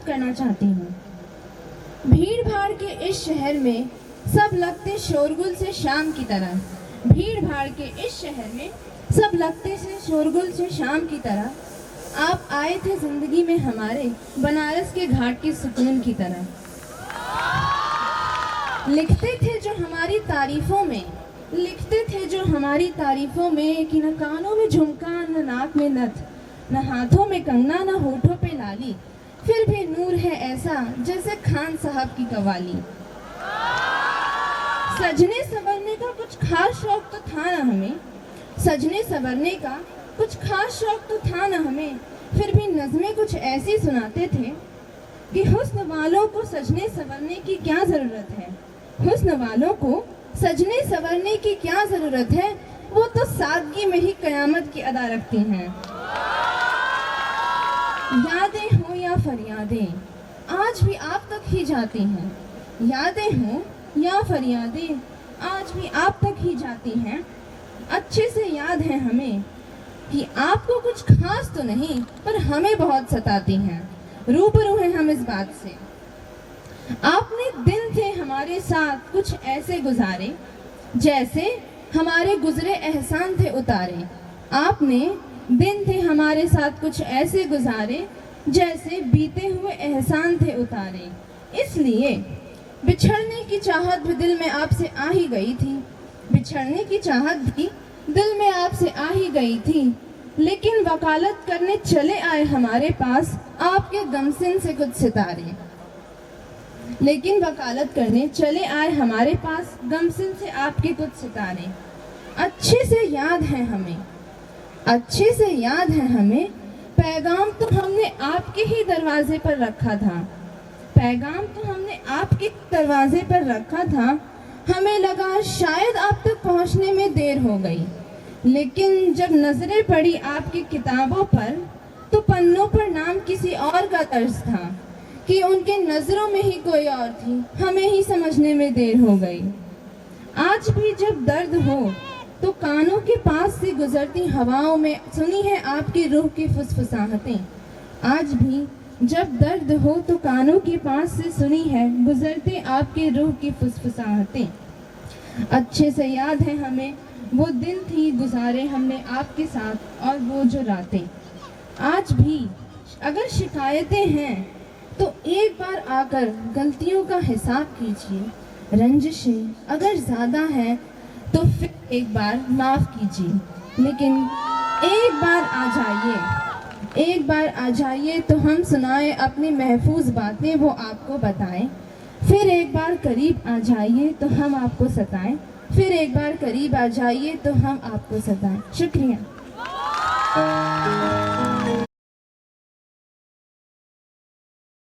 करना चाहती हूँ। भीड़ भाड़ के इस शहर में सब लगते शोरगुल से शाम की तरह, भीड़ भाड़ के इस शहर में सब लगते से शोरगुल से शाम की तरह। आप आए थे जिंदगी में हमारे बनारस के घाट की सुकून की तरह। लिखते थे जो हमारी तारीफों में, लिखते थे जो हमारी तारीफों में कि न कानों में झुमका, न नाक में नथ, न हाथों में कंगना, न होठों पे लाली, फिर भी नूर है ऐसा जैसे खान साहब की कवाली। सजने संवरने का कुछ खास शौक तो था न हमें, सजने संवरने का कुछ खास शौक तो था न हमें, फिर भी नज़में कुछ ऐसी सुनाते थे कि हुस्न वालों को सजने संवरने की क्या ज़रूरत है, हुस्न वालों को सजने संवरने की क्या ज़रूरत है, वो तो सादगी में ही कयामत की अदा रखती हैं। यादें हो या फरियादें आज भी आप तक ही जाती हैं, यादें हो या फरियादें आज भी आप तक ही जाती हैं। अच्छे से याद है हमें कि आपको कुछ खास तो नहीं पर हमें बहुत सताती हैं, रूबरू हैं हम इस बात से। आपने दिन थे हमारे साथ कुछ ऐसे गुजारे जैसे हमारे गुजरे एहसान थे उतारे, आपने दिन थे हमारे साथ कुछ ऐसे गुजारे जैसे बीते हुए एहसान थे उतारे। इसलिए बिछड़ने की चाहत भी दिल में आपसे आ ही गई थी, बिछड़ने की चाहत भी दिल में आपसे आ ही गई थी, लेकिन वकालत करने चले आए हमारे पास आपके गमसिन से कुछ सितारे, लेकिन वकालत करने चले आए हमारे पास गमसिन से आपके कुछ सितारे। अच्छे से याद है हमें, अच्छे से याद है हमें, पैगाम तो हमने आपके ही दरवाजे पर रखा था, पैगाम तो हमने आपके दरवाजे पर रखा था। हमें लगा शायद आप तक पहुंचने में देर हो गई, लेकिन जब नजरें पड़ी आपकी किताबों पर तो पन्नों पर नाम किसी और का दर्ज था कि उनके नजरों में ही कोई और थी, हमें ही समझने में देर हो गई। आज भी जब दर्द हो तो कानों के पास से गुजरती हवाओं में सुनी है आपकी रूह की फुसफुसाहटें, आज भी जब दर्द हो तो कानों के पास से सुनी है गुजरते आपके रूह की फुसफुसाहटें। अच्छे से याद है हमें वो दिन थी गुजारे हमने आपके साथ और वो जो रातें। आज भी अगर शिकायतें हैं तो एक बार आकर गलतियों का हिसाब कीजिए, रंजिशें अगर ज़्यादा हैं तो फिर एक बार माफ़ कीजिए, लेकिन एक बार आ जाइए, एक बार आ जाइए तो हम सुनाएं अपनी महफूज बातें वो आपको बताएं। फिर एक बार करीब आ जाइए तो हम आपको सताएं, फिर एक बार करीब आ जाइए तो हम आपको सताएं। शुक्रिया।